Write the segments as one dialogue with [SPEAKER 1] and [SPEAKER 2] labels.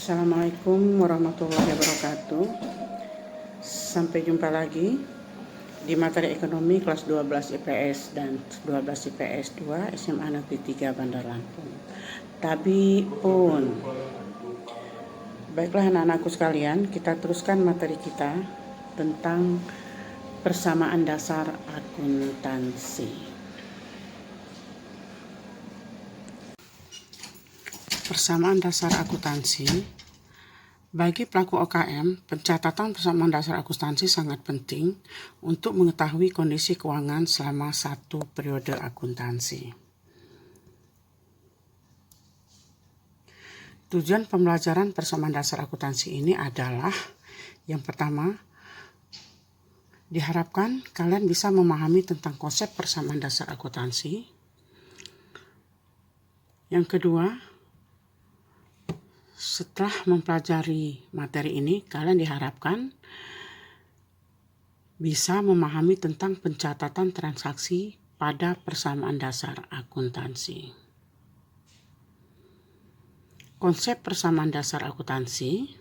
[SPEAKER 1] Assalamualaikum warahmatullahi wabarakatuh. Sampai jumpa lagi di materi ekonomi kelas 12 IPS dan 12 IPS 2 SMA Negeri 3 Bandar Lampung. Baiklah anak-anakku sekalian, kita teruskan materi kita tentang persamaan dasar akuntansi. Persamaan dasar akuntansi. Bagi pelaku UKM, pencatatan persamaan dasar akuntansi sangat penting untuk mengetahui kondisi keuangan selama satu periode akuntansi. Tujuan pembelajaran persamaan dasar akuntansi ini adalah yang pertama, diharapkan kalian bisa memahami tentang konsep persamaan dasar akuntansi. Yang kedua, setelah mempelajari materi ini, kalian diharapkan bisa memahami tentang pencatatan transaksi pada persamaan dasar akuntansi. Konsep persamaan dasar akuntansi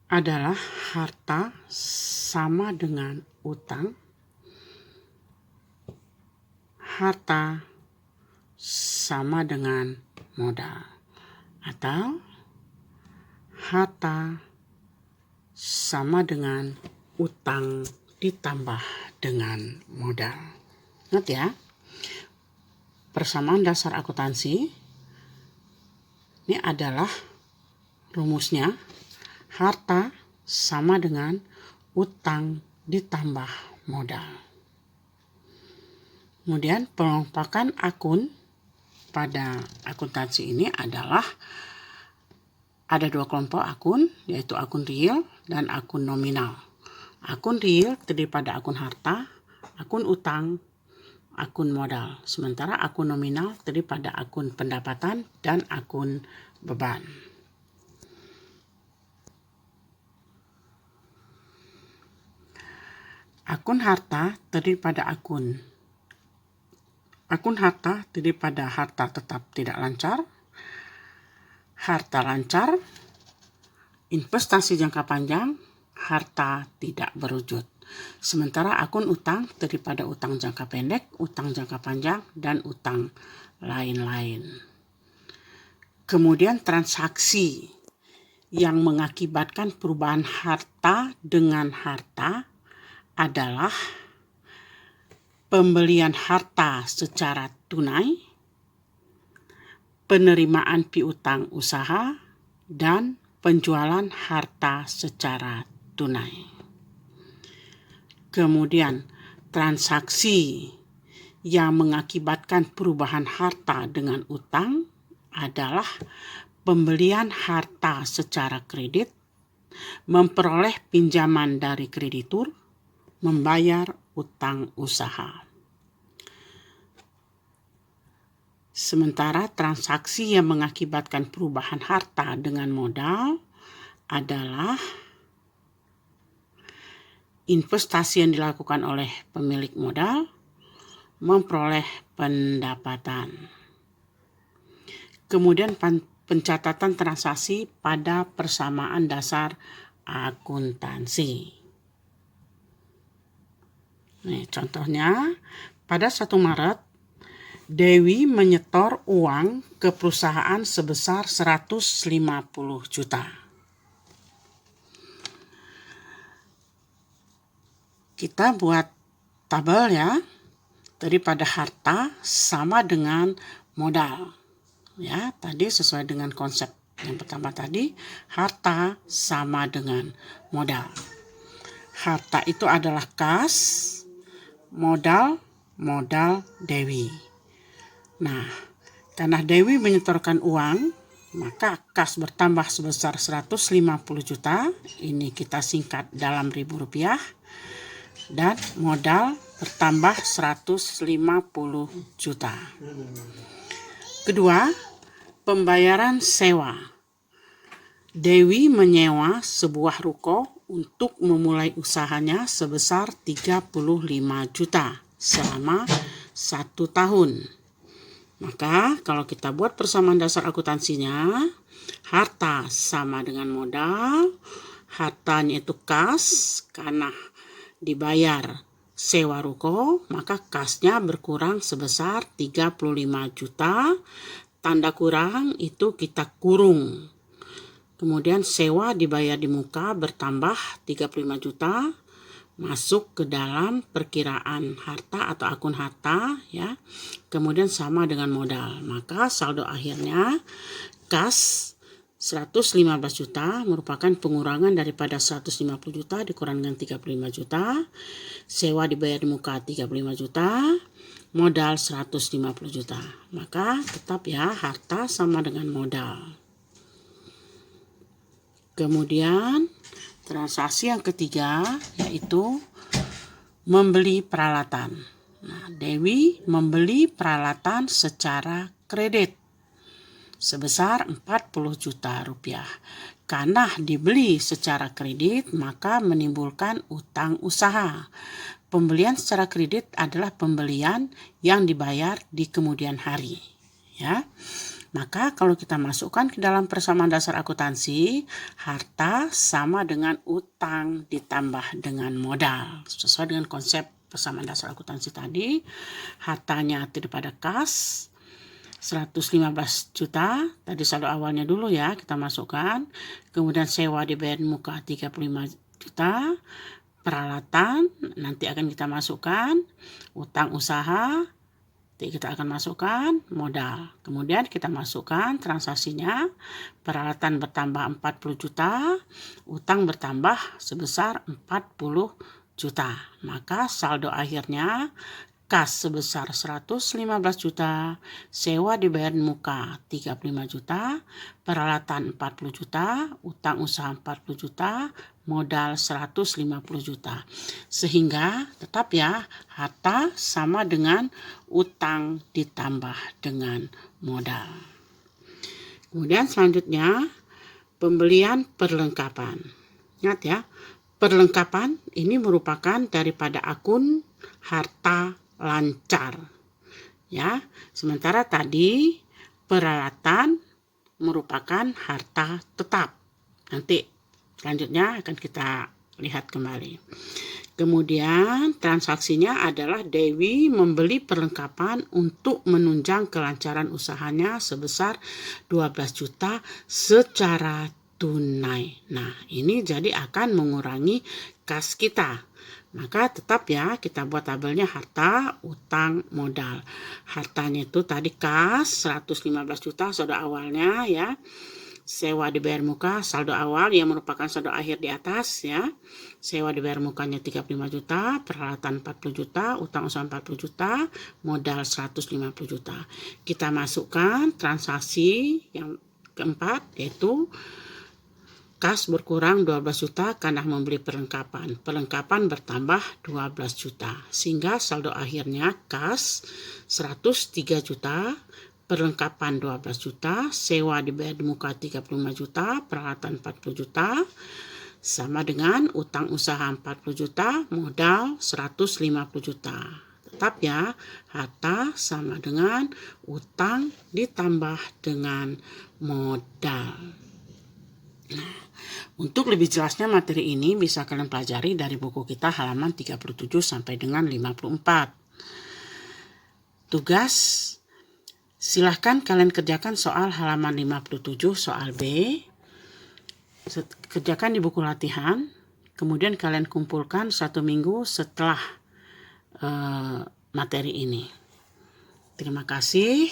[SPEAKER 1] adalah harta sama dengan utang, harta sama dengan modal, atau harta sama dengan utang ditambah dengan modal. Ingat ya, persamaan dasar akuntansi ini adalah rumusnya harta sama dengan utang ditambah modal. Kemudian pengelompokan akun pada akuntansi ini adalah ada dua kelompok akun, yaitu akun real dan akun nominal. Akun real terdiri pada akun harta, akun utang, akun modal. Sementara akun nominal terdiri pada akun pendapatan dan akun beban. Akun harta terdiri pada akun harta terdiri pada harta tetap tidak lancar, harta lancar, investasi jangka panjang, harta tidak berwujud. Sementara akun utang terdiri pada utang jangka pendek, utang jangka panjang, dan utang lain-lain. Kemudian transaksi yang mengakibatkan perubahan harta dengan harta adalah pembelian harta secara tunai, penerimaan piutang usaha, dan penjualan harta secara tunai. Kemudian transaksi yang mengakibatkan perubahan harta dengan utang adalah pembelian harta secara kredit, memperoleh pinjaman dari kreditur, membayar utang usaha. Sementara transaksi yang mengakibatkan perubahan harta dengan modal adalah investasi yang dilakukan oleh pemilik modal, memperoleh pendapatan. Kemudian pencatatan transaksi pada persamaan dasar akuntansi. Contohnya, pada 1 Maret, Dewi menyetor uang ke perusahaan sebesar 150 juta. Kita buat tabel ya, daripada harta sama dengan modal. Ya, tadi sesuai dengan konsep yang pertama tadi, harta sama dengan modal. Harta itu adalah kas, modal Dewi. Nah, karena Dewi menyetorkan uang, maka kas bertambah sebesar 150 juta, ini kita singkat dalam ribu rupiah, dan modal bertambah 150 juta. Kedua, pembayaran sewa. Dewi menyewa sebuah ruko untuk memulai usahanya sebesar 35 juta selama 1 tahun. Maka kalau kita buat persamaan dasar akuntansinya, harta sama dengan modal, hartanya itu kas karena dibayar sewa ruko, maka kasnya berkurang sebesar 35 juta. Tanda kurang itu kita kurung. Kemudian sewa dibayar di muka bertambah 35 juta, masuk ke dalam perkiraan harta atau akun harta ya. Kemudian sama dengan modal. Maka saldo akhirnya kas 115 juta merupakan pengurangan daripada 150 juta dikurangkan 35 juta. Sewa dibayar di muka 35 juta, modal 150 juta. Maka tetap ya harta sama dengan modal. Kemudian transaksi yang ketiga yaitu membeli peralatan. Nah, Dewi membeli peralatan secara kredit sebesar 40 juta rupiah. Karena dibeli secara kredit maka menimbulkan utang usaha. Pembelian secara kredit adalah pembelian yang dibayar di kemudian hari. Ya. Maka kalau kita masukkan ke dalam persamaan dasar akuntansi, harta sama dengan utang ditambah dengan modal. Sesuai dengan konsep persamaan dasar akuntansi tadi, hartanya daripada kas 115 juta, tadi saldo awalnya dulu ya kita masukkan. Kemudian sewa dibayar muka 35 juta, peralatan nanti akan kita masukkan, utang usaha kita akan masukkan modal. Kemudian kita masukkan transaksinya, peralatan bertambah 40 juta, utang bertambah sebesar 40 juta. Maka saldo akhirnya kas sebesar 115 juta, sewa dibayar muka 35 juta, peralatan 40 juta, utang usaha 40 juta, modal 150 juta. Sehingga tetap ya harta sama dengan utang ditambah dengan modal. Kemudian selanjutnya pembelian perlengkapan. Ingat ya, perlengkapan ini merupakan daripada akun harta lancar. Ya, sementara tadi peralatan merupakan harta tetap. Nanti selanjutnya akan kita lihat kembali. Kemudian transaksinya adalah Dewi membeli perlengkapan untuk menunjang kelancaran usahanya sebesar 12 juta secara tunai. Nah, ini jadi akan mengurangi kas kita. Maka tetap ya kita buat tabelnya harta, utang, modal. Hartanya itu tadi kas 115 juta saldo awalnya ya. Sewa dibayar muka saldo awal yang merupakan saldo akhir di atas ya. Sewa dibayar mukanya 35 juta, peralatan 40 juta, utang usaha 40 juta, modal 150 juta. Kita masukkan transaksi yang keempat yaitu kas berkurang 12 juta karena membeli perlengkapan. Perlengkapan bertambah 12 juta. Sehingga saldo akhirnya kas 103 juta, perlengkapan 12 juta, sewa dibayar di muka 35 juta, peralatan 40 juta, sama dengan utang usaha 40 juta, modal 150 juta. Tetap ya, harta sama dengan utang ditambah dengan modal. Nah, untuk lebih jelasnya materi ini bisa kalian pelajari dari buku kita halaman 37 sampai dengan 54. Tugas, silahkan kalian kerjakan soal halaman 57 soal B. Kerjakan di buku latihan, kemudian kalian kumpulkan 1 minggu setelah materi ini. Terima kasih.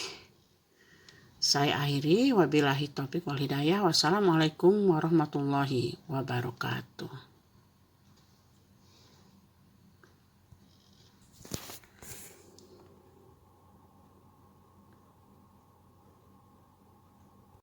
[SPEAKER 1] Saya akhiri, wabillahi taufiq wal hidayah. Wassalamualaikum warahmatullahi wabarakatuh.